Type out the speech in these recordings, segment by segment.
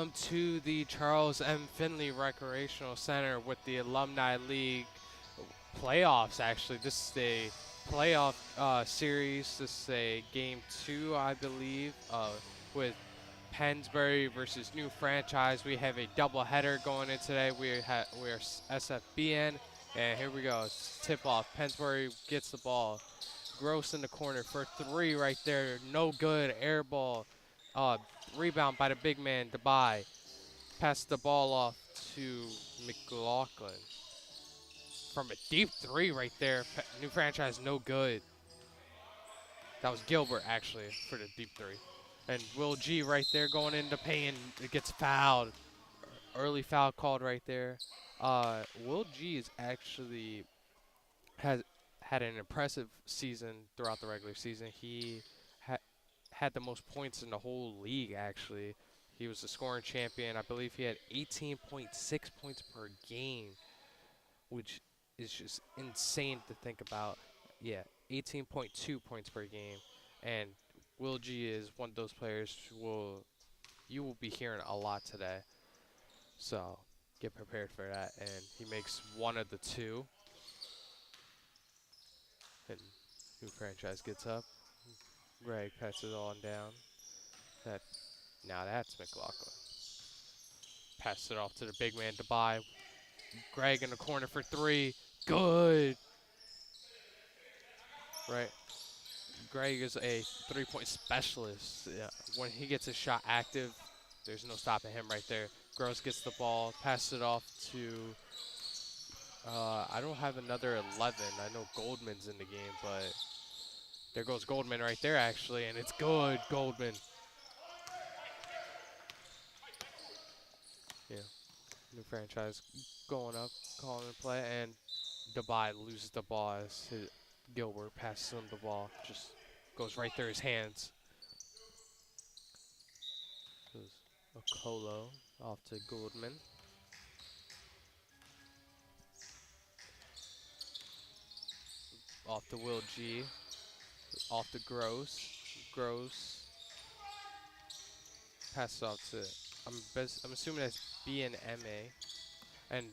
welcome to the Charles M. Finley Recreational Center with the Alumni League playoffs. Actually, this is a playoff series. This is a game 2, I believe, with Pennsbury versus New Franchise. We have a doubleheader going in today. We are SFBN, and here we go. It's tip off. Pennsbury gets the ball. Gross in the corner for 3 right there. No good. Air ball. Uh, Rebound by the big man, Dubai. Pass the ball off to McLaughlin. From a deep 3 right there. New Franchise, no good. That was Gilbert, actually, for the deep 3. And Will G right there going into paint. It gets fouled. Early foul called right there. Will G is actually has had an impressive season throughout the regular season. He ha had the most points in the whole league, actually. He was the scoring champion. I believe he had 18.6 points per game, which is just insane to think about. Yeah, 18.2 points per game. And Will G is one of those players you will be hearing a lot today. So get prepared for that. And he makes one of the two. And New Franchise gets up. Greg passes it on down. That Now that's McLaughlin. Passes it off to the big man to buy. Greg in the corner for 3. Good. Right. Greg is a 3-point specialist. Yeah. When he gets his shot active, there's no stopping him right there. Gross gets the ball, passes it off to. I don't have another 11. I know Goldman's in the game, but there goes Goldman right there, actually, and it's good. Goldman. Yeah. New Franchise going up, calling the play, and Dubai loses the ball as Gilbert passes him the ball. Just goes right through his hands. Goes Okolo off to Goldman. Off to Will G. Off to Gross. Gross. Passes off to, I'm assuming that's B and MA. And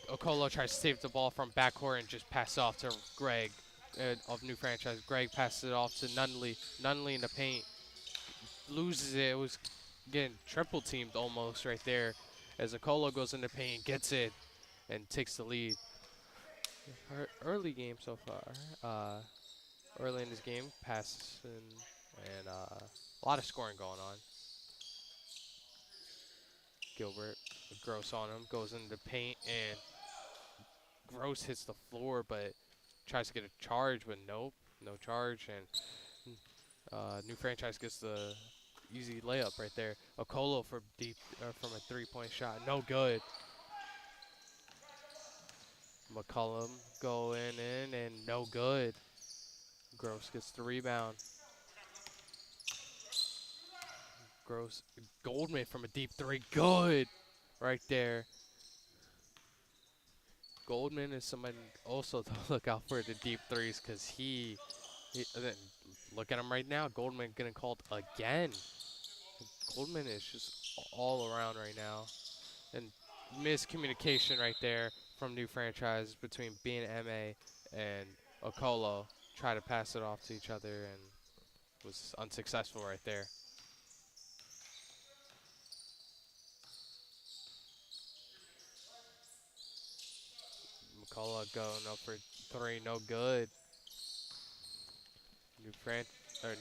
Okolo tries to save the ball from backcourt and just pass off to Greg of New Franchise. Greg passes it off to Nunley. Nunley in the paint. Loses it. It was getting triple teamed almost right there. As Okolo goes in the paint, gets it, and takes the lead. Early game so far. Early in this game, passes and a lot of scoring going on. Gilbert, Gross on him, goes into the paint, and Gross hits the floor, but tries to get a charge, but nope, no charge, and New Franchise gets the easy layup right there. Okolo for deep from a 3-point shot, no good. McCullum going in and no good. Gross gets the rebound. Gross. Goldman from a deep 3, good right there. Goldman is somebody also to look out for the deep 3s because he look at him right now. Goldman getting called again. Goldman is just all around right now. And miscommunication right there from New Franchise between B and MA and Okolo. Try to pass it off to each other and was unsuccessful right there. McCullough going up for 3, no good.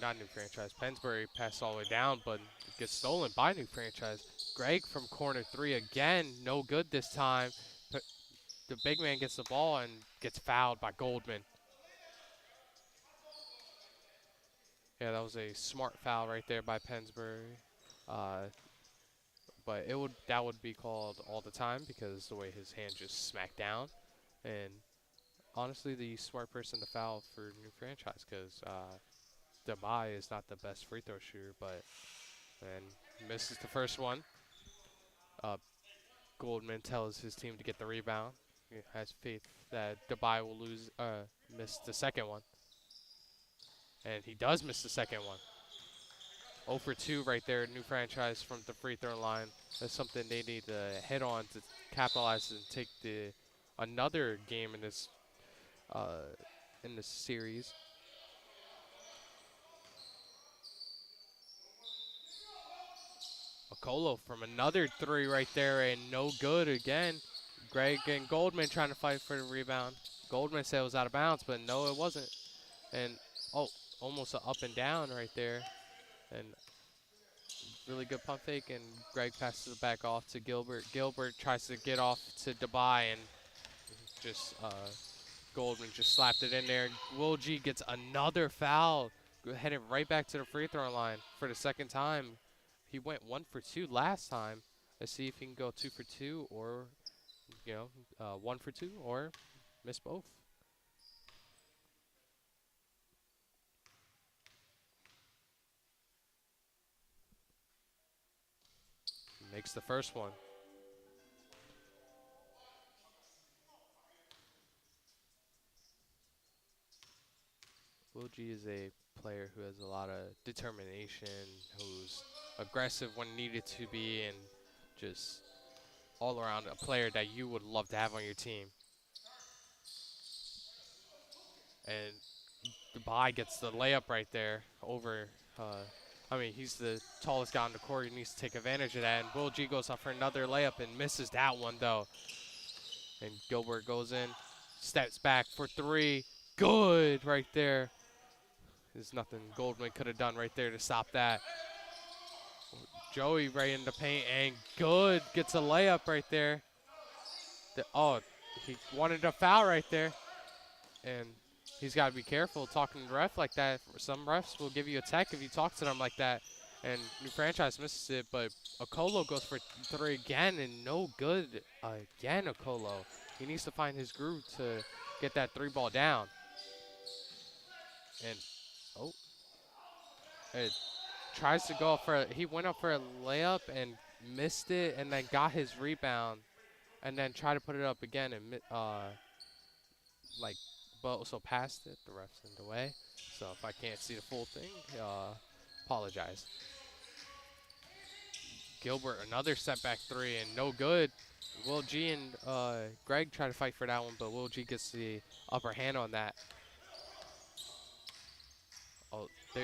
Not New Franchise. Pennsbury passed all the way down, but it gets stolen by New Franchise. Greg from corner 3 again, no good this time. The big man gets the ball and gets fouled by Goldman. Yeah, that was a smart foul right there by Pennsbury. But that would be called all the time because the way his hand just smacked down. And honestly, the smart person to foul for New Franchise because Dubai is not the best free throw shooter, and misses the first one. Goldman tells his team to get the rebound. He has faith that Dubai will miss the second one. And he does miss the second one. 0 for 2 right there, new franchise from the free throw line. That's something they need to hit on to capitalize and take another game uh, in this series. Okolo from another 3 right there and no good again. Greg and Goldman trying to fight for the rebound. Goldman said it was out of bounds, but no, it wasn't. And, oh, almost an up and down right there. And really good pump fake, and Greg passes it back off to Gilbert. Gilbert tries to get off to Dubai, and just Goldman just slapped it in there. Will G gets another foul, headed right back to the free throw line for the second time. He went 1 for 2 last time. Let's see if he can go 2 for 2 or, 1 for 2 or miss both. Makes the first one. Will G is a player who has a lot of determination, who's aggressive when needed to be, and just all around a player that you would love to have on your team. And Dubai gets the layup right there over, he's the tallest guy on the court. He needs to take advantage of that. And Will G goes up for another layup and misses that one, though. And Gilbert goes in, steps back for 3. Good right there. There's nothing Goldman could have done right there to stop that. Joey right in the paint, and good. Gets a layup right there. He wanted a foul right there. And he's got to be careful talking to the ref like that. Some refs will give you a tech if you talk to them like that. And new franchise misses it, but Okolo goes for 3 again, and no good again, Okolo. He needs to find his groove to get that 3 ball down. And, it tries to go up he went up for a layup and missed it, and then got his rebound, and then tried to put it up again, and but also passed it. The ref's in the way, so if I can't see the full thing, apologize. Gilbert, another setback 3, and no good. Will G and Greg try to fight for that one, but Will G gets the upper hand on that.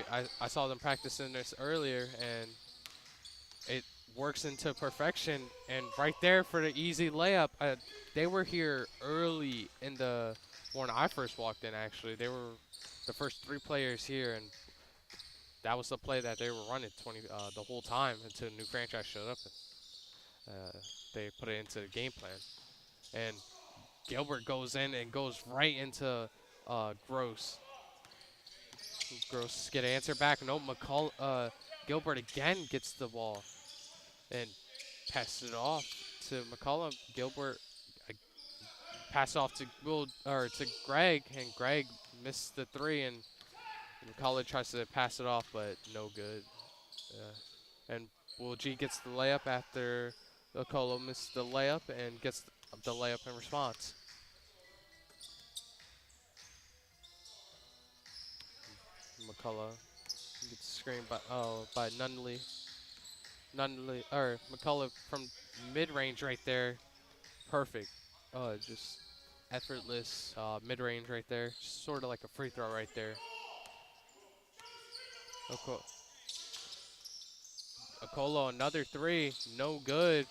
I saw them practicing this earlier, and it works into perfection. And right there for the easy layup, they were here early in the when I first walked in, actually. They were the first 3 players here, and that was the play that they were running the whole time until the new franchise showed up. They put it into the game plan. And Gilbert goes in and goes right into Gross. Gross get an answer back. No, Gilbert again gets the ball and passes it off to McCullough. Gilbert pass off to Greg, and Greg missed the 3, and McCullough tries to pass it off, but no good. And Will G gets the layup after Okolo missed the layup and gets the layup in response. McCullough gets screened by Nunley. McCullough from mid-range right there. Perfect. Just effortless mid-range right there. Sort of like a free throw right there. Okolo, another 3. No good.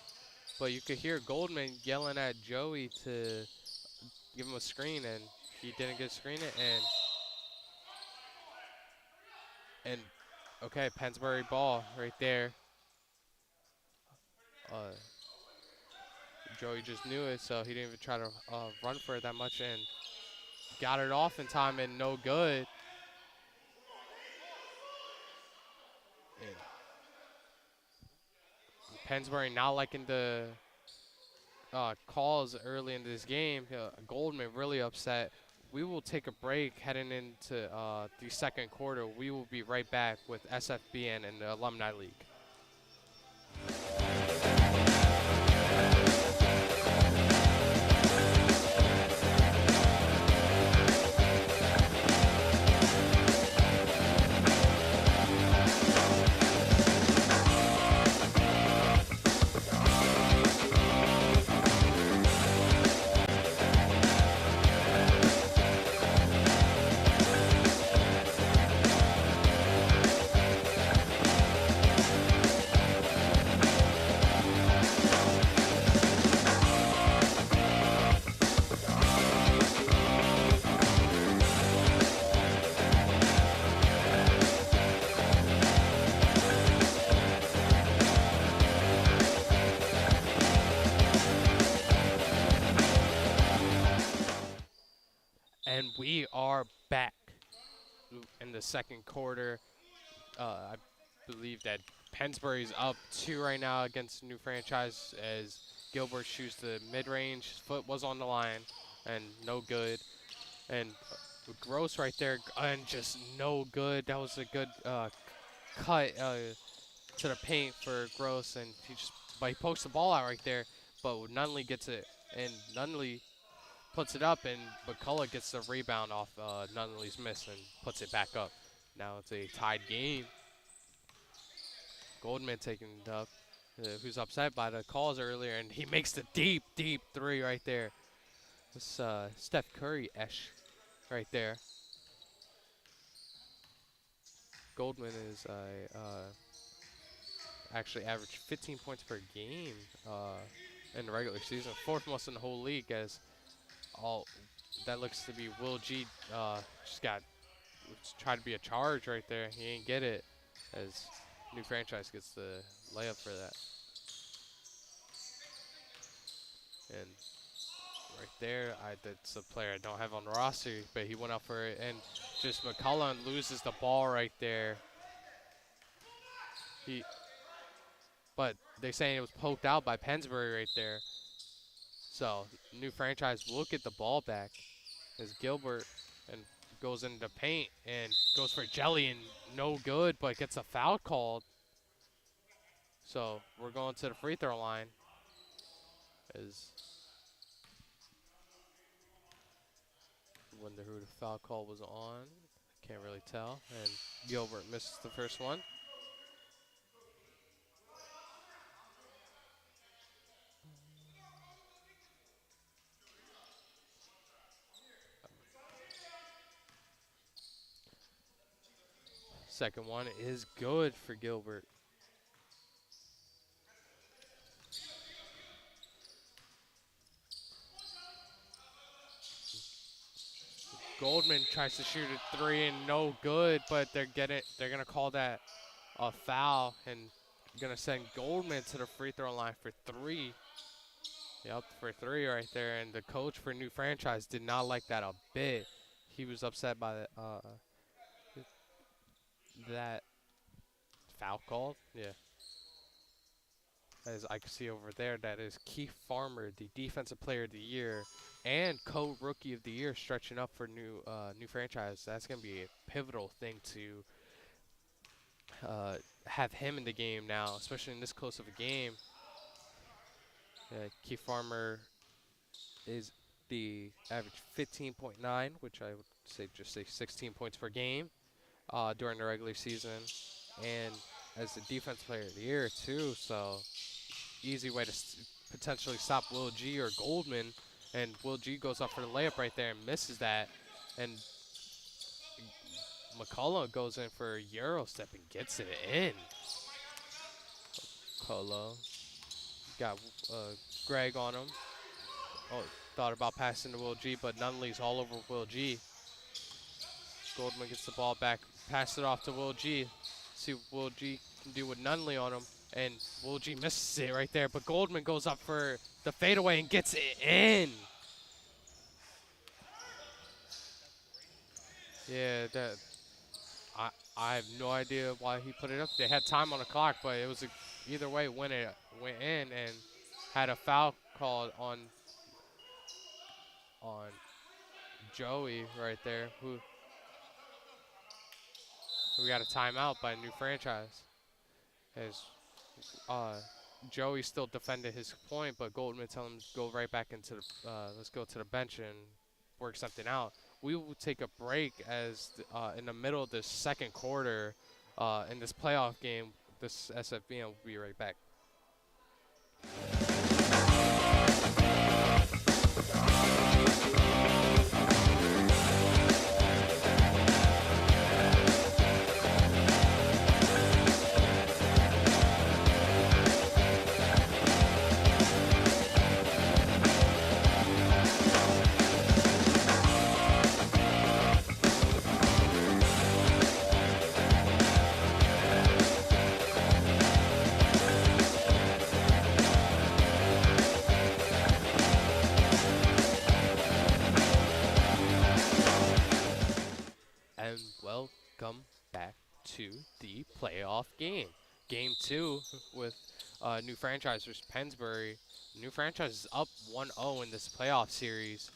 But you could hear Goldman yelling at Joey to give him a screen, and he didn't get a screen it. And okay, Pennsbury ball right there. Joey just knew it, so he didn't even try to run for it that much, and got it off in time, and no good. And Pennsbury not liking the calls early in this game. Goldman really upset. We will take a break heading into the second quarter. We will be right back with SFBN and the Alumni League. And we are back in the second quarter. I believe that Pennsbury's up 2 right now against New Franchise as Gilbert shoots the mid-range. His foot was on the line and no good. And Gross right there and just no good. That was a good cut to the paint for Gross, and but he pokes the ball out right there. But Nunley gets it, and Nunley puts it up, and McCullough gets the rebound off Nunley's miss and puts it back up. Now it's a tied game. Goldman taking it up, who's upset by the calls earlier, and he makes the deep, deep three right there. It's Steph Curry-esh right there. Goldman is actually averaged 15 points per game in the regular season, 4th most in the whole league. As all that looks to be Will G just tried to be a charge right there. He ain't get it, as New Franchise gets the layup for that. And right there, that's a player I don't have on the roster, but he went up for it, and just McCullough loses the ball right there. But they're saying it was poked out by Pennsbury right there. So New Franchise will get the ball back as Gilbert and goes into paint and goes for Jelly and no good, but gets a foul called. So we're going to the free throw line. Wonder who the foul call was on. Can't really tell. And Gilbert misses the first one. Second one is good for Gilbert. Goldman tries to shoot a 3 and no good, but they're gonna call that a foul and gonna send Goldman to the free throw line for 3. Yep, for 3 right there. And the coach for New Franchise did not like that a bit. He was upset by that foul called. Yeah. As I can see over there, that is Keith Farmer, the Defensive Player of the Year and Co-Rookie of the Year, stretching up for New Franchise. That's going to be a pivotal thing to have him in the game now, especially in this close of a game. Keith Farmer is the average 15.9, which I would say 16 points per game during the regular season, and as the Defensive Player of the Year too. So easy way to potentially stop Will G or Goldman, and Will G goes up for the layup right there and misses that, and McCullough goes in for a Euro step and gets it in. McCullough got Greg on him. Oh, thought about passing to Will G, but Nunley's all over Will G. Goldman gets the ball back, pass it off to Will G. See what Will G can do with Nunley on him, and Will G misses it right there, but Goldman goes up for the fadeaway and gets it in. Yeah, I have no idea why he put it up. They had time on the clock, but it was either way when it went in, and had a foul called on Joey right there, who we got a timeout by New Franchise. As Joey still defended his point, but Goldman telling him to go right back into the let's go to the bench and work something out. We will take a break as in the middle of this second quarter in this playoff game, this SFB, and we'll be right back. welcome back to the playoff game. Game two with new franchise versus Pennsbury. New franchise is up 1-0 in this playoff series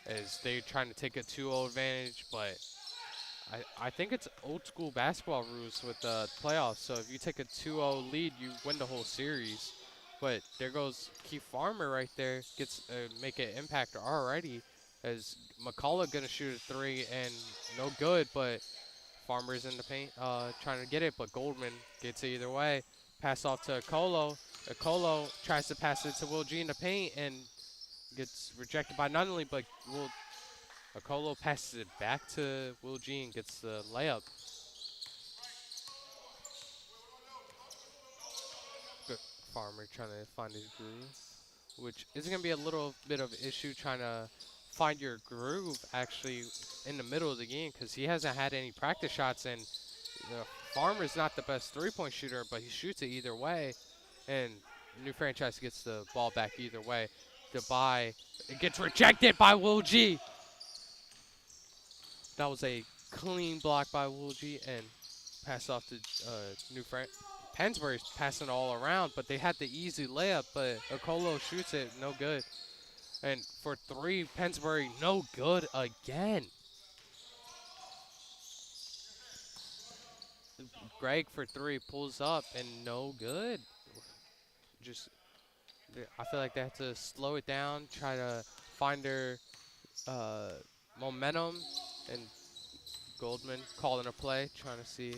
as they're trying to take a 2-0 advantage, but I think it's old school basketball rules with the playoffs. So if you take a 2-0 lead, you win the whole series. But there goes Keith Farmer right there, gets make an impact already. As McCullough gonna shoot a three and no good, but Farmer's in the paint trying to get it, but Goldman gets it either way. Pass off to Okolo. Okolo tries to pass it to Will G in the paint and gets rejected by Nunley, but Okolo passes it back to Will G and gets the layup. Good Farmer trying to find his groove, which is going to be a little bit of issue trying to find your groove actually in the middle of the game because he hasn't had any practice shots, and Farmer's not the best three-point shooter, but he shoots it either way, and new franchise gets the ball back either way. Goodbye. It gets rejected by Will G. That was a clean block by Will G and pass off to new Pennsbury's passing all around, but they had the easy layup, but Okolo shoots it, no good. And for three, Pennsbury, no good again. Greg for three pulls up and no good. Just, I feel like they have to slow it down, try to find their momentum, and Goldman calling a play, trying to see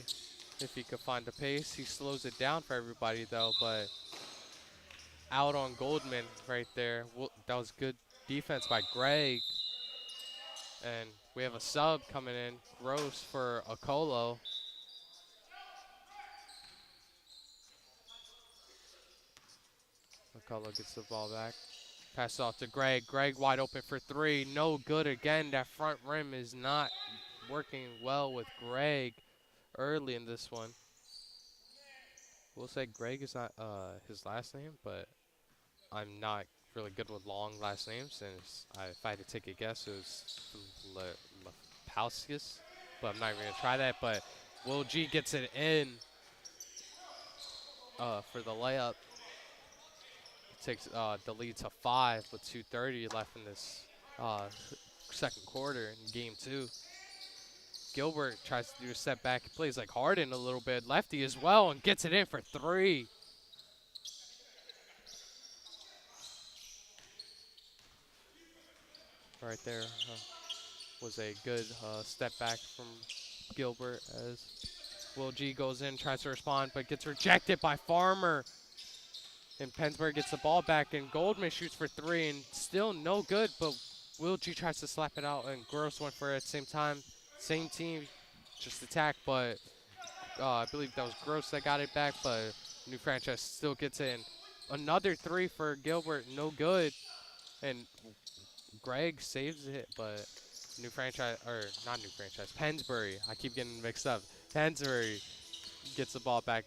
if he could find the pace. He slows it down for everybody though, but out on Goldman right there. That was good defense by Greg. And we have a sub coming in, Gross for Okolo. Okolo gets the ball back. Pass off to Greg. Greg wide open for three. No good again. That front rim is not working well with Greg early in this one. We'll say Greg is not his last name, but I'm not really good with long last names, and if I had to take a guess, it was Lepauskis, but I'm not even going to try that. But Will G gets it in for the layup. It takes the lead to 5 with 2:30 left in this second quarter in game two. Gilbert tries to do a step back. He plays like Harden a little bit. Lefty as well, and gets it in for 3. Right there was a good step back from Gilbert as Will G goes in, tries to respond, but gets rejected by Farmer. And Pennsbury gets the ball back, and Goldman shoots for 3, and still no good, but Will G tries to slap it out, and Gross went for it at the same time. Same team, just attack, but I believe that was Gross that got it back, but new franchise still gets it in. Another 3 for Gilbert, no good. And Greg saves it, but new franchise, or not new franchise, Pennsbury. I keep getting mixed up. Pennsbury gets the ball back.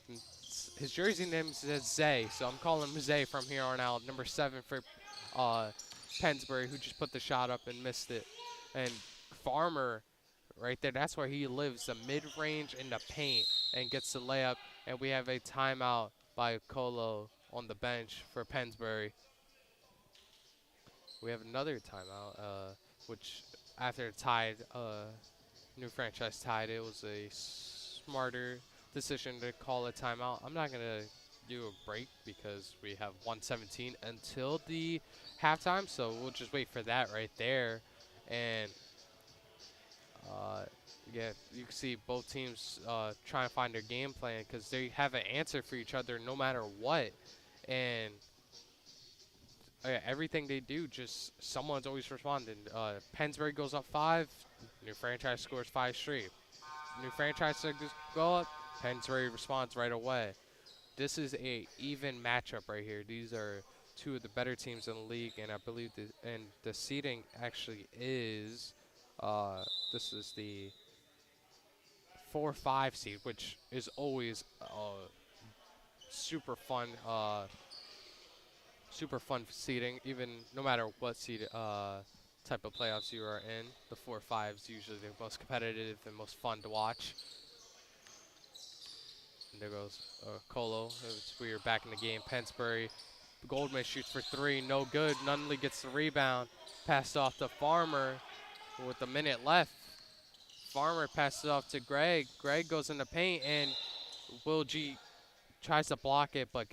His jersey name says Zay, so I'm calling him Zay from here on out. Number 7 for Pennsbury, who just put the shot up and missed it. And Farmer, right there, that's where he lives, the mid-range in the paint, and gets the layup. And we have a timeout by Okolo on the bench for Pennsbury. We have another timeout, which after it tied, new franchise tied, it was a smarter decision to call a timeout. I'm not going to do a break because we have 1:17 until the halftime, so we'll just wait for that right there. And yeah, you can see both teams trying to find their game plan because they have an answer for each other no matter what. And everything they do, just someone's always responding. Pennsbury goes up 5, new franchise scores 5 straight. New franchise go up, Pennsbury responds right away. This is a even matchup right here. These are two of the better teams in the league, and I believe the seeding actually is this is the 4-5 seed, which is always super fun. Super fun seeding, even no matter what seed type of playoffs you are in. The 4-5 is usually the most competitive and most fun to watch. And there goes Colo. We are back in the game. Pennsbury. Goldman shoots for 3. No good. Nunley gets the rebound. Passed off to Farmer with a minute left. Farmer passes off to Greg. Greg goes in the paint, and Will G tries to block it, but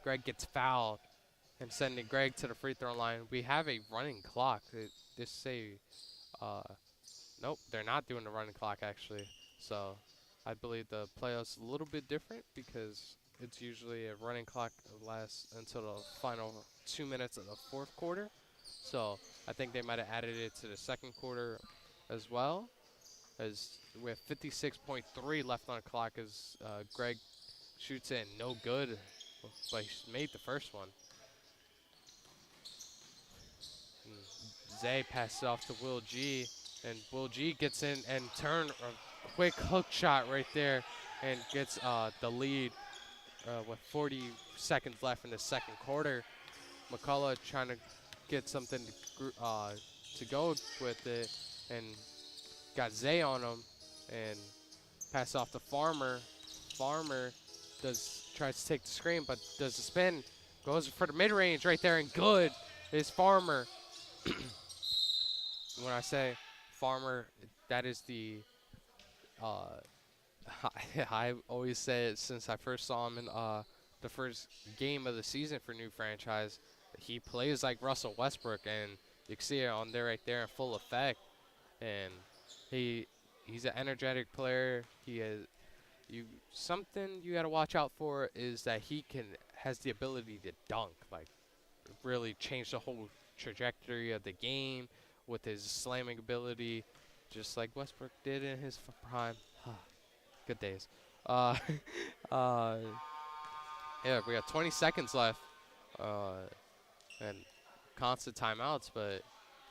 Greg gets fouled and sending Greg to the free throw line. We have a running clock. Nope, they're not doing the running clock, actually. So I believe the playoffs a little bit different because it's usually a running clock that lasts until the final 2 minutes of the fourth quarter. So I think they might have added it to the second quarter as well, as we have 56.3 left on the clock as Greg shoots in. No good, but he made the first one. Zay passes off to Will G, and Will G gets in and turn a quick hook shot right there and gets the lead with 40 seconds left in the second quarter. McCullough trying to get something to go with it, and got Zay on him, and pass off to Farmer. Farmer tries to take the screen, but does the spin, goes for the mid-range right there, and good is Farmer. When I say Farmer, that is the I always say it since I first saw him in the first game of the season for New Franchise. He plays like Russell Westbrook, and you can see it on there right there in full effect. And he's an energetic player. Something you got to watch out for is that he has the ability to dunk, like really change the whole trajectory of the game with his slamming ability, just like Westbrook did in his prime. Good days. Yeah, we got 20 seconds left, and constant timeouts, but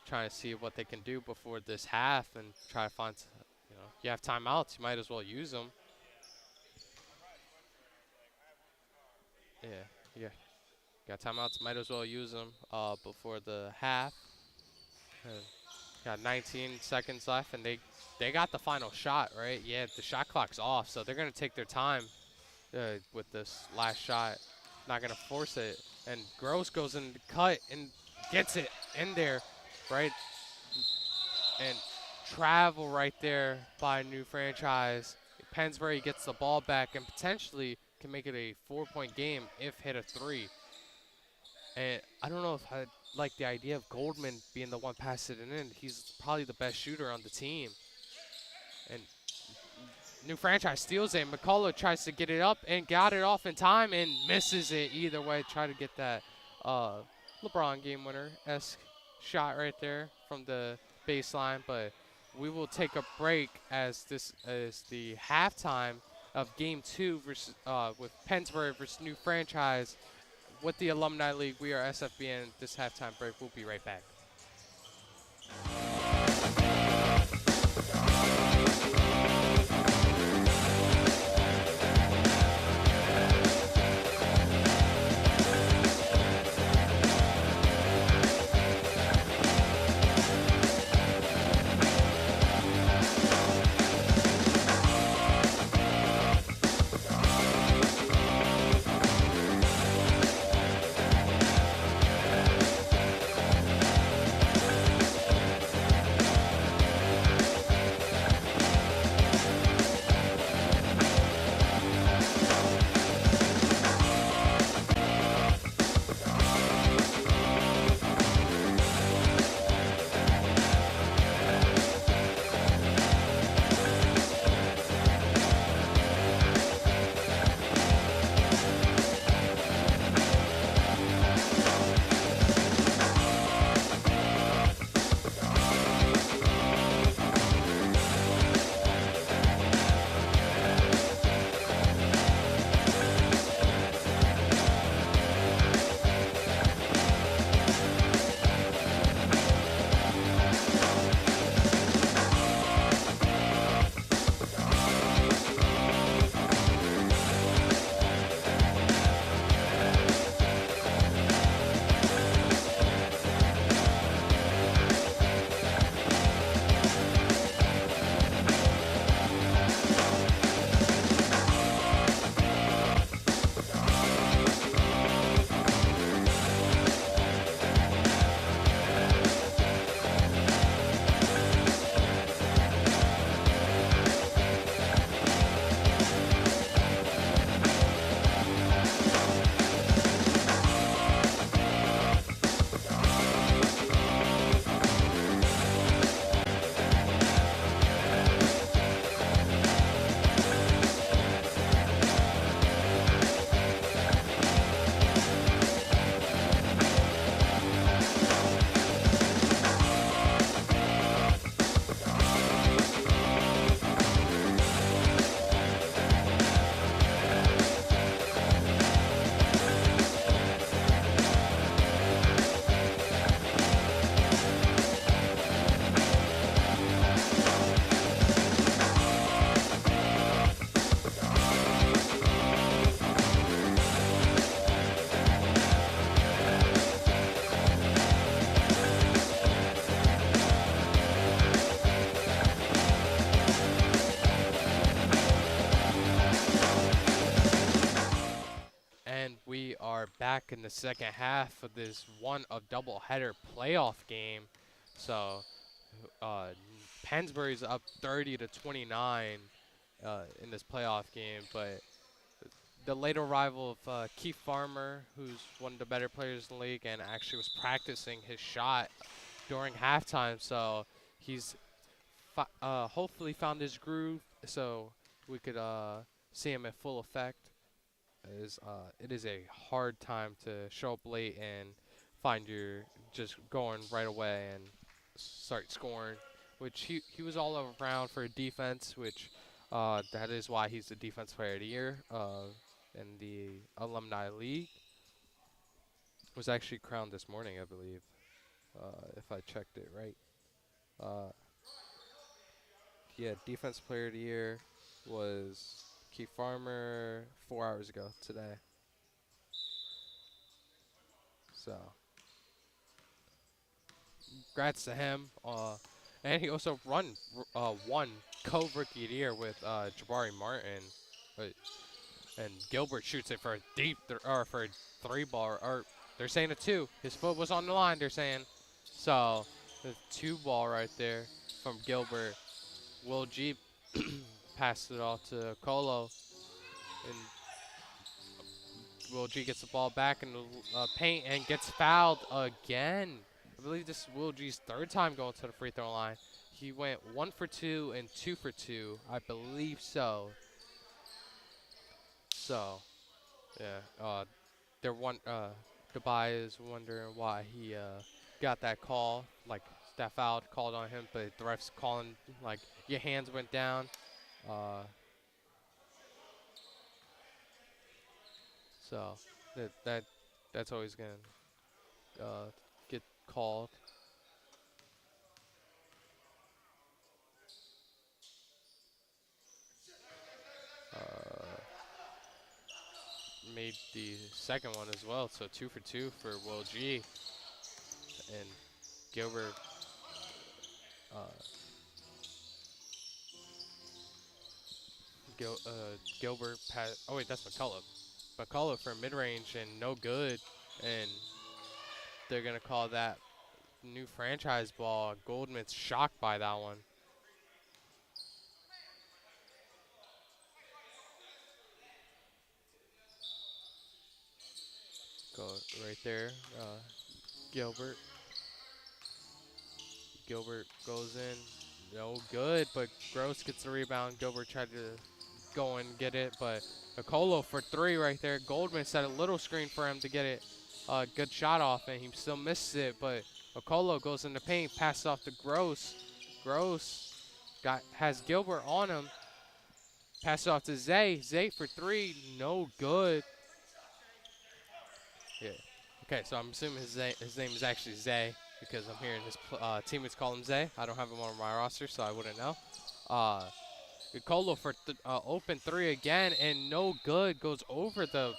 trying to see what they can do before this half and try to find, you have timeouts, you might as well use them. Yeah. Got timeouts, might as well use them before the half. Got 19 seconds left, and they got the final shot, right? Yeah, the shot clock's off, so they're going to take their time with this last shot. Not going to force it. And Gross goes in the cut and gets it in there, right? And travel right there by New Franchise. Pennsbury gets the ball back and potentially can make it a 4-point game if hit a 3. And I don't know if I like the idea of Goldman being the one passing it in. He's probably the best shooter on the team. And New Franchise steals it. McCullough tries to get it up and got it off in time and misses it either way. Try to get that LeBron game winner-esque shot right there from the baseline. But we will take a break as this is the halftime of Game 2 versus, with Pennsbury versus New Franchise. With the Alumni League, we are SFBN. This halftime break. We'll be right back. back in the second half of this a doubleheader playoff game. So uh, Pennsbury's up 30-29 in this playoff game, but the late arrival of Keith Farmer, who's one of the better players in the league and actually was practicing his shot during halftime, so he's hopefully found his groove so we could see him at full effect. It is a hard time to show up late and find your just going right away and start scoring, which he was all around for defense, which that is why he's the defense player of the year in the Alumni League. Was actually crowned this morning, I believe, if I checked it right. Yeah, defense player of the year was Keith Farmer 4 hours ago today. So, congrats to him. And he also won co-rookie of the year with Jabari Martin. And Gilbert shoots it for a or for a 3-ball, or they're saying a 2. His foot was on the line, they're saying. So, the 2-ball right there from Gilbert. Will G passed it off to Colo, and Will G gets the ball back in the paint and gets fouled again. I believe this is Will G's 3rd time going to the free throw line. He went 1 for 2 and 2 for 2, I believe so. So, yeah, Dubai is wondering why he got that call, like that foul called on him, but the ref's calling like your hands went down. So that's always gonna get called. Made the second one as well, so 2 for 2 for Will G. And Gilbert Gilbert oh wait, that's McCullough. McCullough for mid-range and no good, and they're gonna call that new franchise ball. Goldman's shocked by that one. Go right there, Gilbert. Gilbert goes in, no good, but Gross gets the rebound. Gilbert tried to go and get it, but Okolo for 3 right there. Goldman set a little screen for him to get it. Good shot off, and he still misses it, but Okolo goes in the paint, passes off to Gross. Gross has Gilbert on him. Passes off to Zay. Zay for 3, no good. Yeah. Okay, so I'm assuming his name is actually Zay because I'm hearing his teammates call him Zay. I don't have him on my roster, so I wouldn't know. Colo for open 3 again, and no good. Goes over the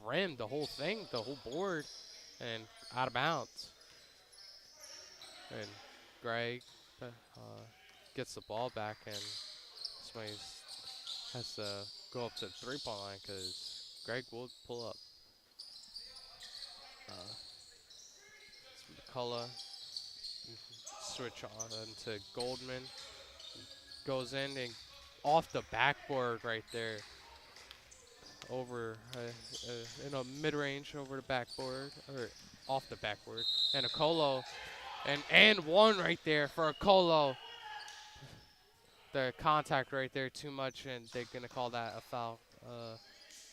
rim, the whole thing, the whole board, and out of bounds. And Greg gets the ball back, and somebody has to go up to the 3-point line because Greg will pull up. McCullough switch on to Goldman. Goes in and off the backboard right there. Over in a mid-range over the backboard, or off the backboard. And a Colo, and 1 right there for a Colo. The contact right there too much, and they're going to call that a foul.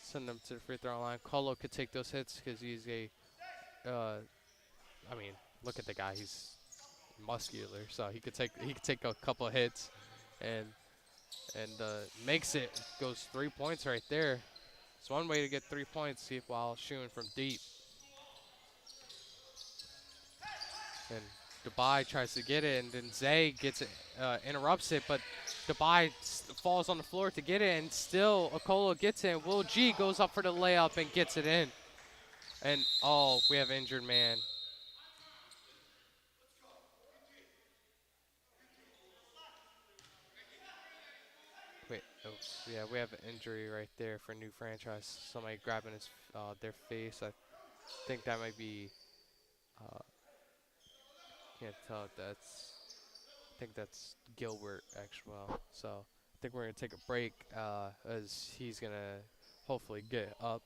Send them to the free throw line. Colo could take those hits because he's I mean, look at the guy. He's muscular, so he could take a couple of hits, and makes it. Goes 3 points right there. It's one way to get 3 points while shooting from deep. And Dubai tries to get it, and then Zay gets it, interrupts it, but Dubai falls on the floor to get it, and still Okolo gets it. And Will G goes up for the layup and gets it in. And, oh, we have injured man. Wait, oops. Yeah, we have an injury right there for new franchise. Somebody grabbing his their face. I think that might be. Uh, can't tell if that's. I think that's Gilbert actually. So I think we're gonna take a break as he's gonna hopefully get up.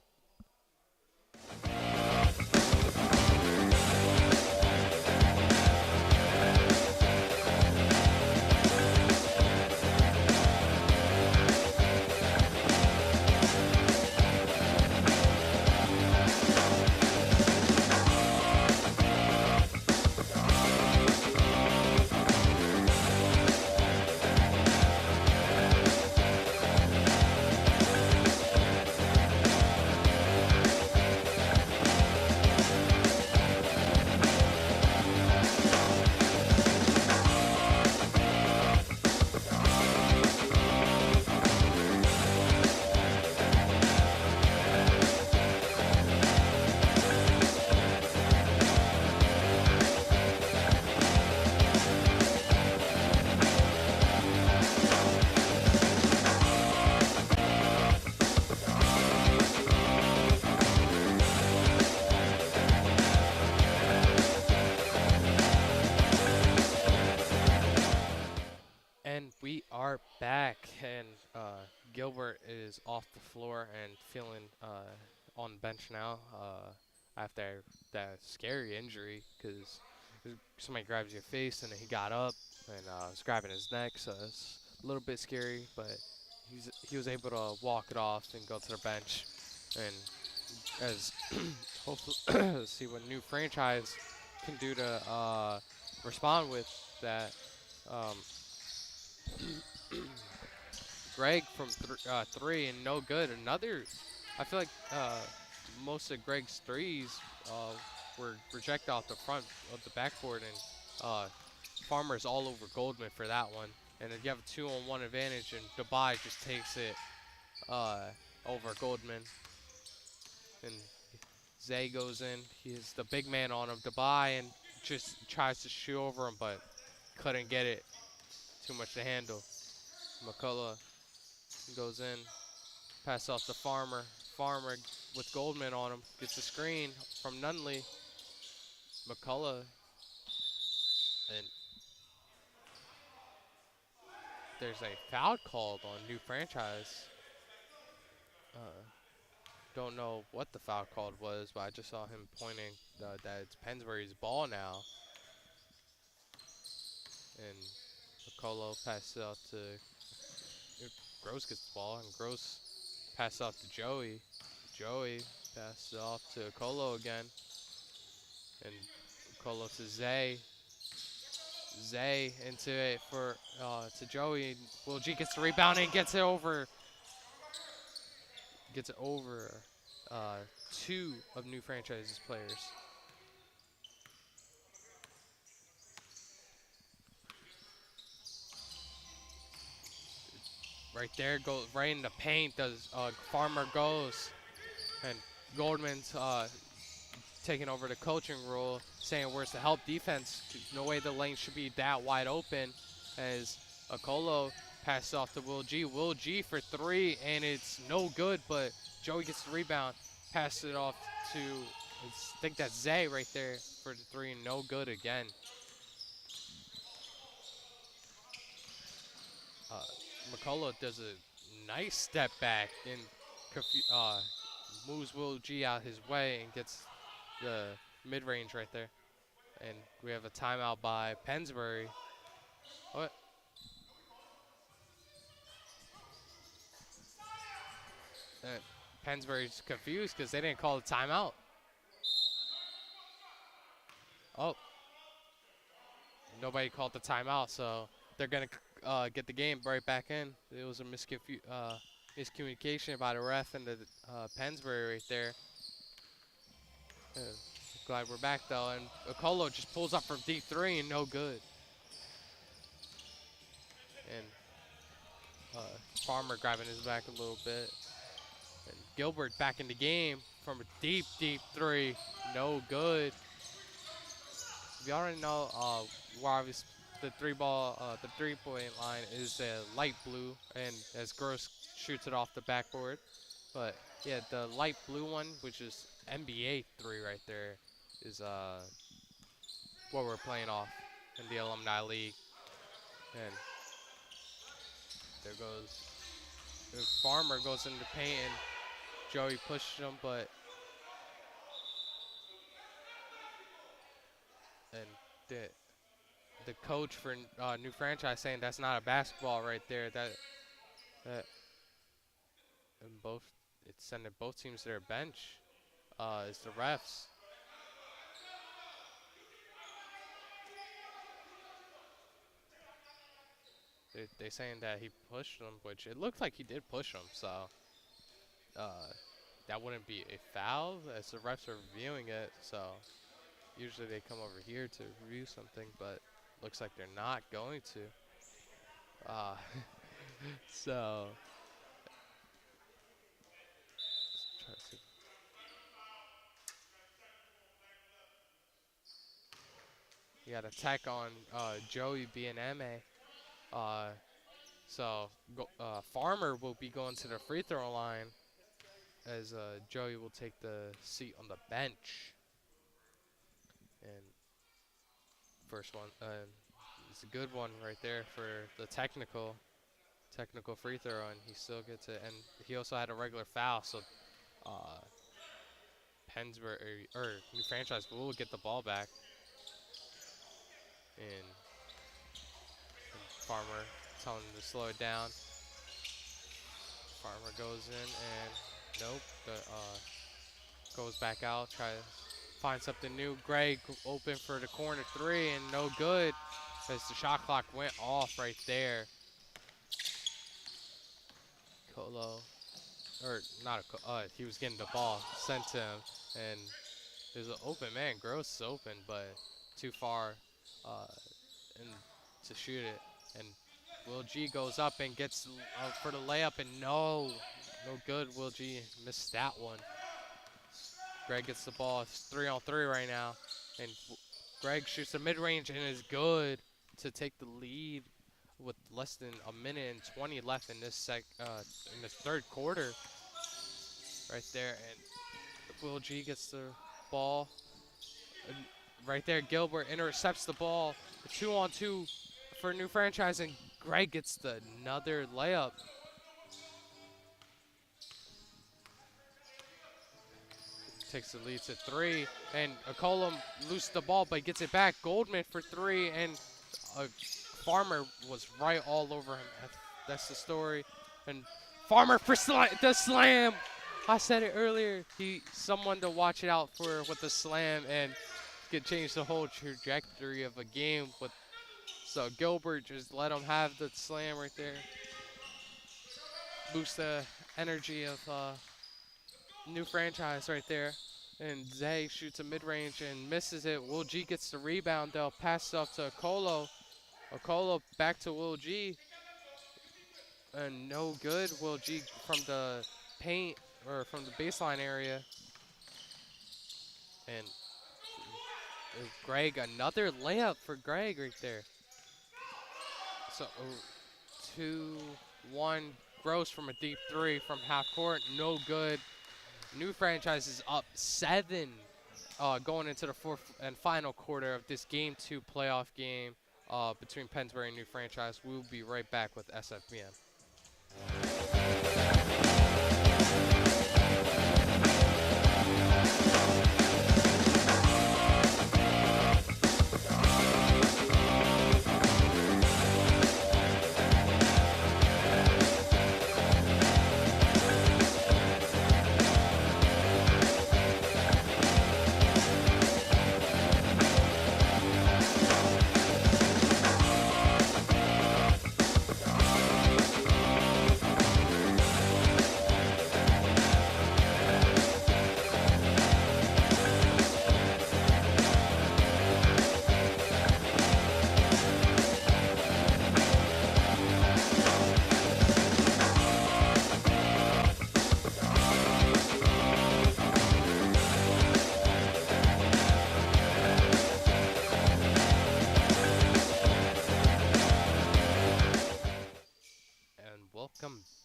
And we are back, and Gilbert is off the floor and feeling on bench now after that scary injury because somebody grabs your face and then he got up and was grabbing his neck, so it's a little bit scary, but he was able to walk it off and go to the bench, and as hopefully see what new franchise can do to respond with that. Um, Greg from three and no good. Another, I feel like most of Greg's threes were rejected off the front of the backboard, and Farmer's all over Goldman for that one. And if you have a 2-on-1 advantage, and Dubai just takes it over Goldman, and Zay goes in. He's the big man on him, Dubai, and just tries to shoot over him, but couldn't get it. Too much to handle. McCullough goes in, pass off to Farmer. Farmer with Goldman on him, gets a screen from Nunley. McCullough, and there's a foul called on new franchise. Don't know what the foul called was, but I just saw him pointing that it's Pennsbury's ball now. And McCullough passes it out to Gross gets the ball, and Gross passes off to Joey. Joey passes it off to Colo again. And Colo to Zay. Zay into it for to Joey. Will G gets the rebound and gets it over. Gets it over two of new franchises players. Right there, goes right in the paint. Does Farmer goes, and Goldman's taking over the coaching role, saying where's the help defense. No way the lane should be that wide open. As Okolo passes off to Will G. Will G for three, and it's no good. But Joey gets the rebound, passes it off to I think that's Zay right there for the three, and no good again. McCullough does a nice step back and moves Will G out his way and gets the mid-range right there. And we have a timeout by Pennsbury. What? Pennsbury's confused because they didn't call the timeout. Oh. Nobody called the timeout, so they're going to get the game right back in. It was a miscommunication by the ref and the Pennsbury right there. Glad we're back, though. And Okolo just pulls up from deep three and no good. And Farmer grabbing his back a little bit. And Gilbert back in the game from a deep, deep three. No good. We already know we're obviously the 3-point line is light blue, and as Gross shoots it off the backboard. But yeah, the light blue one, which is NBA 3 right there, is what we're playing off in the Alumni League. And there goes Farmer goes into paint, and Joey pushed him, but and the coach for New Franchise saying that's not a basketball right there. That and both it's sending both teams to their bench. Is the refs. They saying that he pushed him, which it looked like he did push him. So that wouldn't be a foul as the refs are reviewing it. So usually they come over here to review something, but looks like they're not going to. So let's try to see. You got attack on Joey BNMA. So Farmer will be going to the free throw line as Joey will take the seat on the bench. And first one, it's a good one right there for the technical free throw, and he still gets it. And he also had a regular foul, so Pennsbury or New Franchise will get the ball back. And Farmer telling him to slow it down. Farmer goes in and nope. Goes back out. Try to find something new. Greg open for the corner 3 and no good as the shot clock went off right there. Colo, or not he was getting the ball sent to him, and there's an open man. Gross is open, but too far and to shoot it. And Will G goes up and gets for the layup, and no good. Will G missed that one. Greg gets the ball. It's 3-on-3 right now, and Greg shoots the mid-range and is good to take the lead with less than a minute and 20 left in this in the third quarter. Right there, and Will G gets the ball. And right there, Gilbert intercepts the ball. 2-on-2 for New Franchise, and Greg gets another layup. Takes the lead to 3, and Akolum loses the ball, but gets it back. Goldman for 3, and Farmer was right all over him. That's the story. And Farmer for the slam. I said it earlier. Someone to watch it out for with the slam, and could change the whole trajectory of a game. So Gilbert just let him have the slam right there. Boost the energy of New Franchise right there. And Zay shoots a mid-range and misses it. Will G gets the rebound, though. Passes off to Okolo. Okolo back to Will G. And no good. Will G from the paint, or from the baseline area. And Greg, another layup for Greg right there. So 2-1. Gross from a deep 3 from half court. No good. New Franchise is up 7 going into the fourth and final quarter of this Game 2 playoff game between Pennsbury and New Franchise. We'll be right back with SFBM.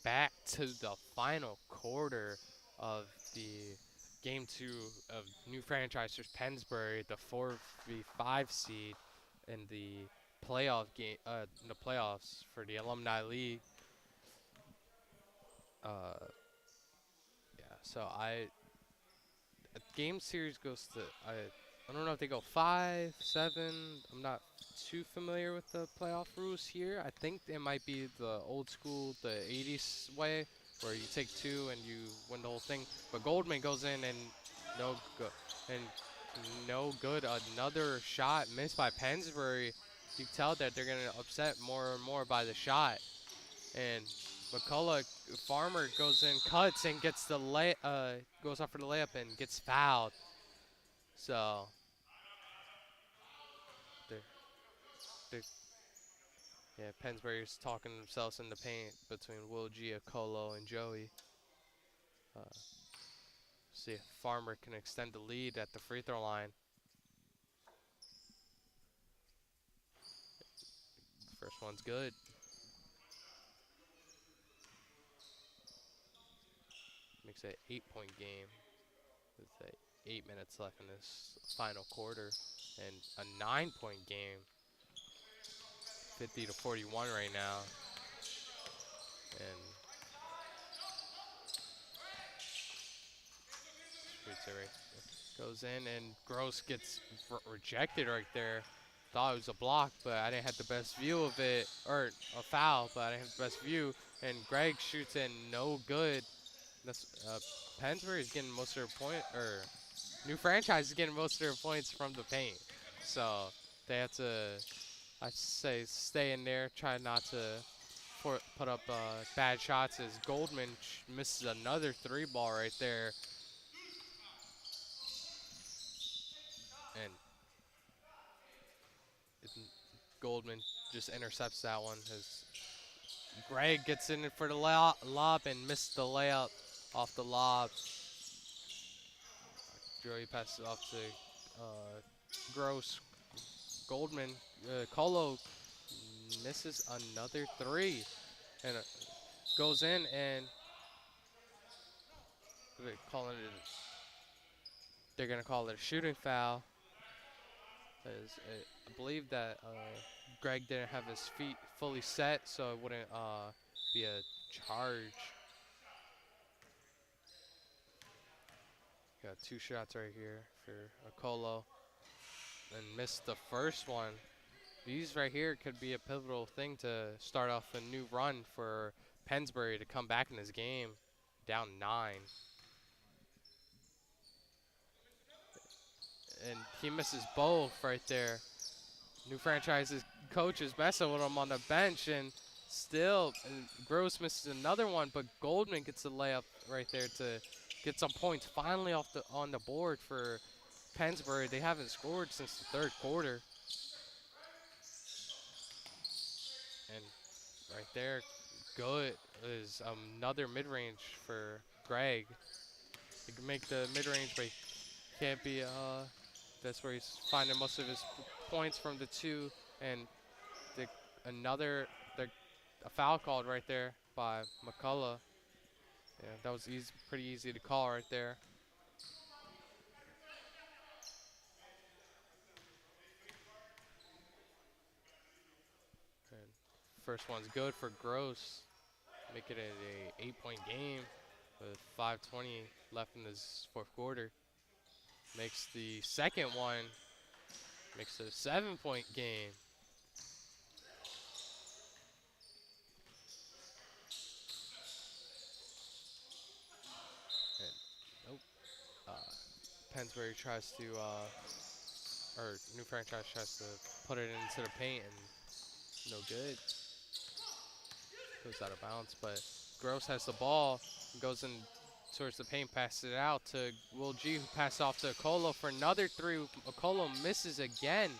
back to the final quarter of the game 2 of new franchise versus Pennsbury, the 4v5 seed in the playoff game, in the playoffs for the Alumni League. Uh, yeah, so game series goes to I don't know if they go 5, 7. I'm not too familiar with the playoff rules here. I think it might be the old school, the 80s way, where you take 2 and you win the whole thing. But Goldman goes in and no good, and no good. Another shot missed by Pennsbury. You can tell that they're gonna upset more and more by the shot. And McCullough Farmer goes in, cuts, and gets the goes up for the layup and gets fouled. So they're, they're yeah, Pennsbury's talking themselves in the paint between Will G, Colo, and Joey. Uh, see if Farmer can extend the lead at the free throw line. First one's good. Makes it an 8-point game with 8 minutes left in this final quarter, and a 9-point game. 50-41 right now, and goes in, and Gross gets rejected right there. Thought it was a block, but I didn't have the best view of it, or a foul, but I didn't have the best view. And Greg shoots in, no good. That's Pennsbury is getting most of their new franchise is getting most of their points from the paint. So they have to, I say, stay in there, try not to put up bad shots. As Goldman misses another 3-ball right there. And Goldman just intercepts that one as Greg gets in it for the lob and missed the layup off the lob. Joey passes it off to Gross. Goldman, Colo misses another 3 and goes in, and they're gonna call it a shooting foul. As I believe that Greg didn't have his feet fully set, so it wouldn't be a charge. Got 2 shots right here for Colo, and missed the first one. These right here could be a pivotal thing to start off a new run for Pennsbury to come back in this game, down 9. And he misses both right there. New franchise's coach is messing with him on the bench, and still Gross misses another one, but Goldman gets the layup right there to get some points finally on the board for Pennsbury. They haven't scored since the 3rd quarter. And right there, good is another mid-range for Greg. He can make the mid-range, but he can't be, that's where he's finding most of his points from the 2. And a foul called right there by McCullough. Yeah, that was pretty easy to call right there. And first one's good for Gross, making it a 8-point game with 5:20 left in this 4th quarter. Makes the second one, makes it a 7-point game. And Pennsbury tries to, or new franchise tries to put it into the paint, and no good. Goes out of bounds, but Gross has the ball, goes in towards the paint, passes it out to Will G, who passes off to Colo for another 3. Colo misses again,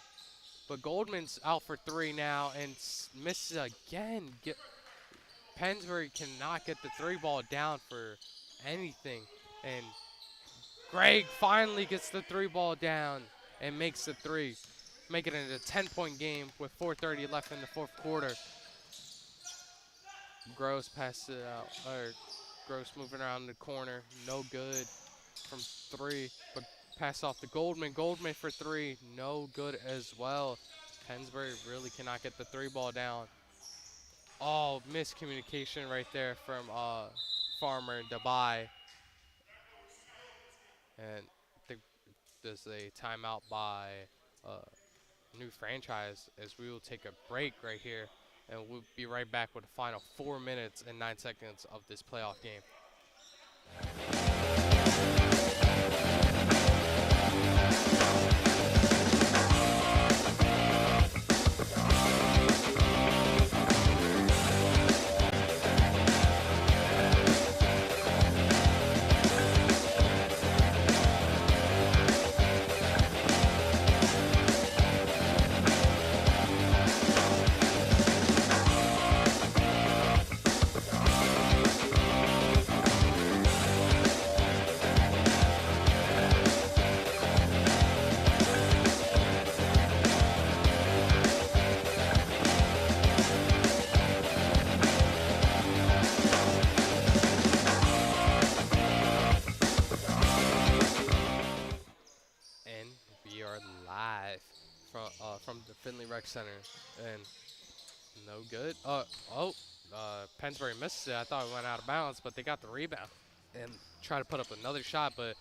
but Goldman's out for 3 now and misses again. Pennsbury cannot get the 3-ball down for anything, and Greg finally gets the 3-ball down and makes the 3, making it a 10-point game with 4:30 left in the 4th quarter. Gross passes it out. Or Gross moving around the corner. No good from three. But pass off to Goldman. Goldman for three. No good as well. Pennsbury really cannot get the three ball down. Oh, miscommunication right there from Farmer and Dubai. And the, there's a timeout by uh, New Franchise as we will take a break right here. And we'll be right back with the final 4 minutes and 9 seconds of this playoff game. And we are live from the Finley Rec Center, and no good. Pennsbury missed it. I thought it went out of bounds, but they got the rebound and try to put up another shot, but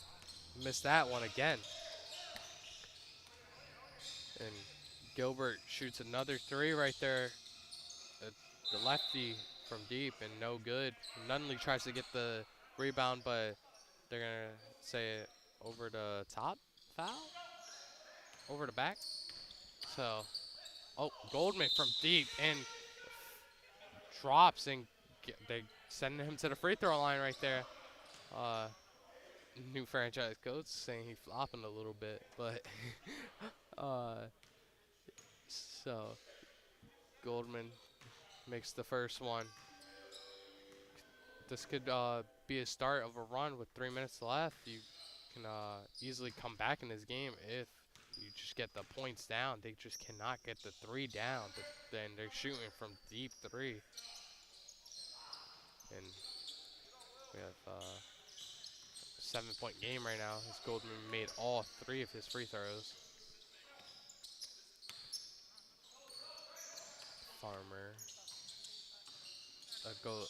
missed that one again. And Gilbert shoots another three right there. The lefty from deep and no good. Nunley tries to get the rebound, but they're gonna say it over the top foul, over the back. So, Goldman from deep and drops, and they send him to the free throw line right there. Uh, New franchise coach saying he's flopping a little bit, but uh, so Goldman makes the first one. This could be a start of a run with 3 minutes left. You can easily come back in this game if you just get the points down. They just cannot get the three down. Then they're shooting from deep three. And we have a 7-point game right now as Goldman made all three of his free throws. Farmer go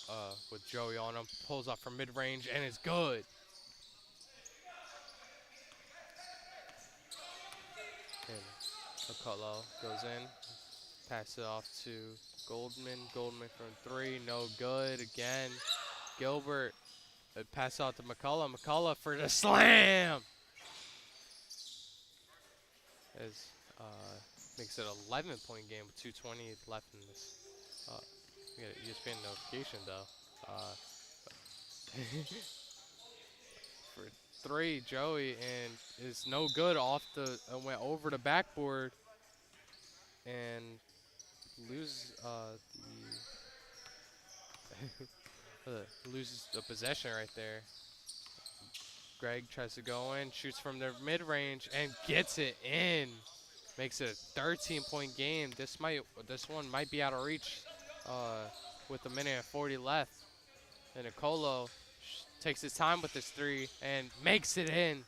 with Joey on him, pulls up from mid-range, and it's good. And McCullough goes in, pass it off to Goldman. Goldman from three, no good again. Gilbert, pass out to McCullough. McCullough for the slam. As makes it an 11-point game with 2:20 left in this. We got an ESPN notification though. For three, Joey, and is no good off the went over the backboard and loses loses the possession right there. Greg tries to go in, shoots from the mid-range, and gets it in. Makes it a 13-point game. This one might be out of reach with a minute and 40 left. And Nicolo takes his time with this three and makes it in.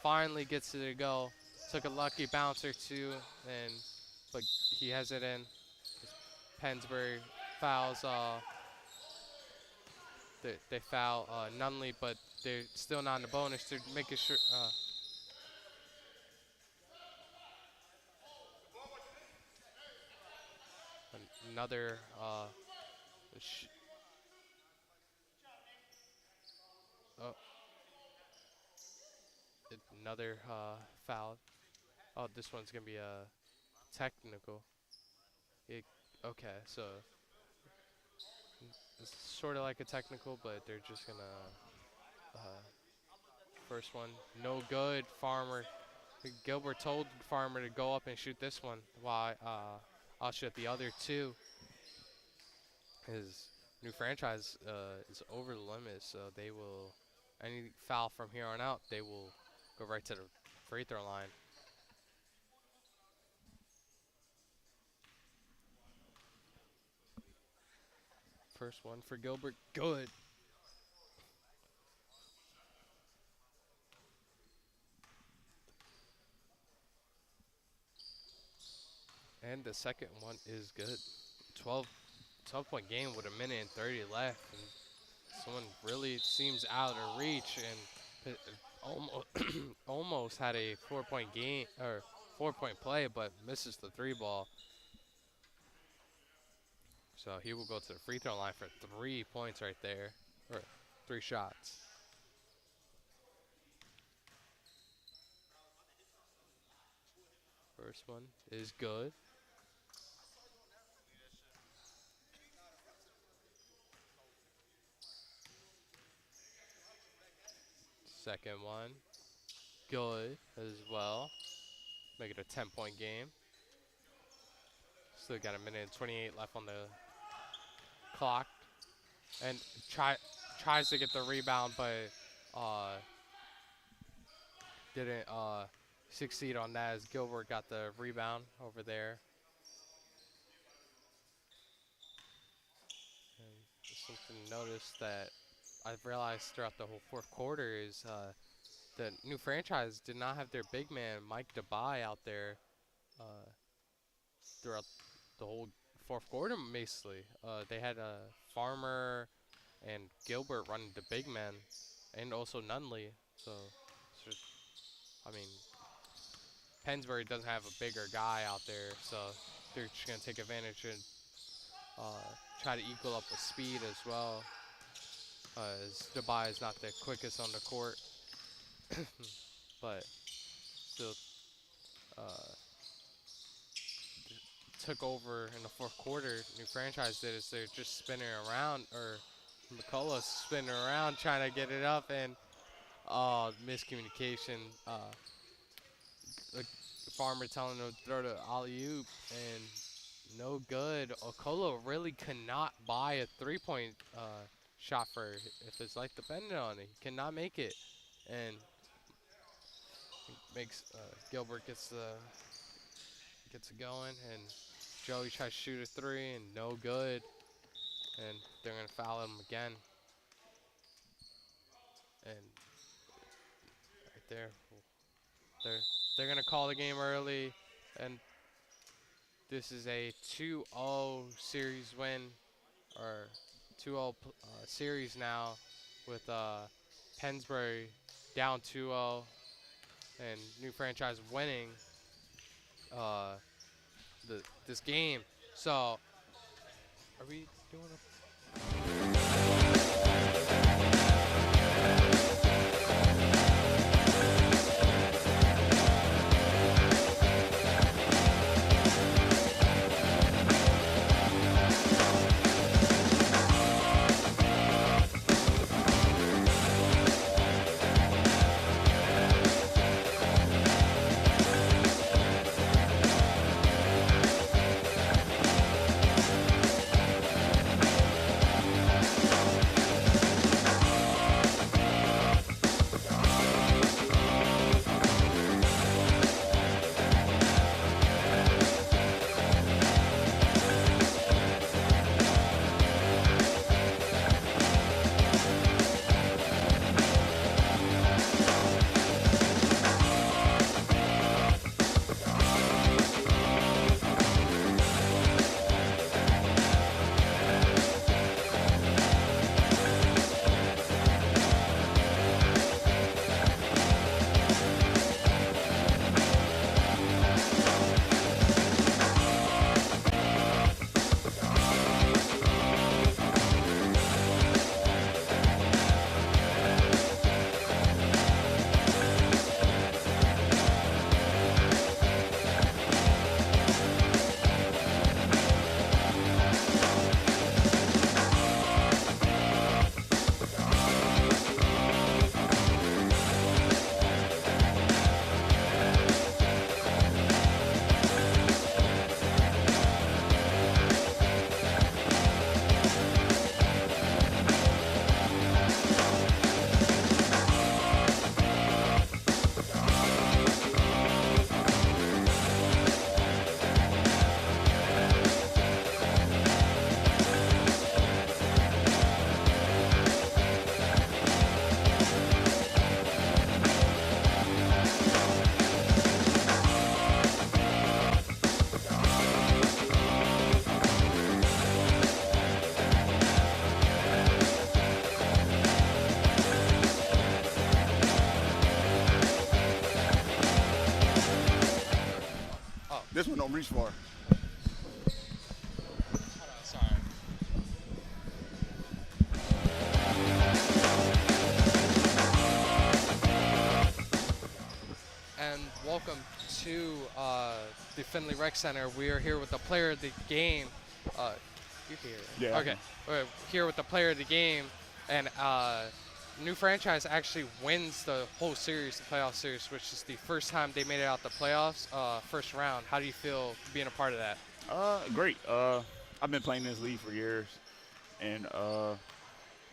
Finally gets it to go. Took a lucky bounce or two, but he has it in. Pennsbury fouls. They foul Nunley, but they're still not in the bonus. They're making sure. Another another foul. Oh, this one's gonna be a technical. Okay, so it's sort of like a technical, but they're just gonna first one no good. Farmer Gilbert told Farmer to go up and shoot this one while I'll shoot the other two. His new franchise is over the limit, so they will any foul from here on out they will go right to the free throw line. First one for Gilbert. Good. And the second one is good. 12-point game with a minute and 30 left. And someone really seems out of reach and almost, almost had a 4-point game or 4-point play, but misses the 3 ball. So he will go to the free throw line for 3 points right there, or 3 shots. First one is good. Second one, good as well. Make it a 10-point game. Still got a minute and 28 left on the clock. And tries to get the rebound, but didn't succeed on that as Gilbert got the rebound over there. And something to notice that I've realized throughout the whole fourth quarter is the new franchise did not have their big man, Mike DeBay, out there throughout the whole fourth quarter, basically. They had Farmer and Gilbert running the big men, and also Nunley. So, I mean, Pennsbury doesn't have a bigger guy out there, so they're just going to take advantage and try to equal up with speed as well. As Dubai is not the quickest on the court, but still took over in the fourth quarter. New franchise did is they're just spinning around, or McCullough's spinning around trying to get it up, and miscommunication. The Farmer telling him to throw the alley-oop, and no good. Okolo really cannot buy a 3-point shot for if his life depended on it. He cannot make it, and makes Gilbert gets it going, and Joey tries to shoot a 3 and no good, and they're gonna foul him again. And right there, they're gonna call the game early, and this is a 2-0 series win, or 2-0 series now, with Pennsbury down 2-0, and new franchise winning this game. So, are we doing don't reach far. Hold on, sorry. And welcome to the Findlay Rec Center. We are here with the player of the game. You're here. Yeah. Okay. We're here with the player of the game, and new franchise actually wins the whole series, the playoff series, which is the first time they made it out the playoffs, first round. How do you feel being a part of that? Great. I've been playing this league for years, and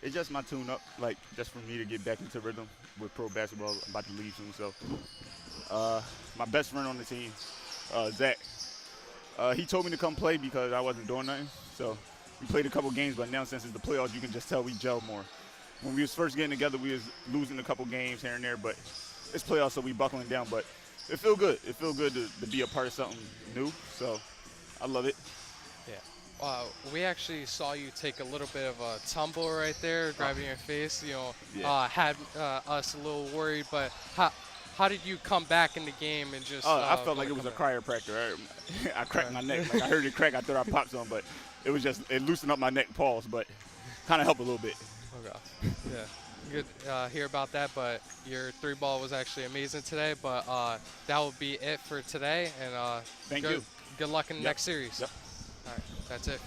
it's just my tune-up, like just for me to get back into rhythm with pro basketball. I'm about to leave soon, so my best friend on the team, Zach, he told me to come play because I wasn't doing nothing. So we played a couple games, but now since it's the playoffs, you can just tell we gel more. When we was first getting together, we was losing a couple games here and there, but it's playoffs, so we buckling down. But it feel good. It feel good to be a part of something new. So I love it. Yeah. We actually saw you take a little bit of a tumble right there, grabbing your face. You know, Yeah. had us a little worried. But how did you come back in the game and just? I felt like it was a chiropractor. I cracked my neck. Like I heard it crack. I thought I popped some, but it was just it loosened up my neck, pause, but kind of helped a little bit. Okay. Yeah. Good hear about that, but your three ball was actually amazing today. But that will be it for today, and Thank you. Good luck in the Yep. next series. Yep. All right, that's it.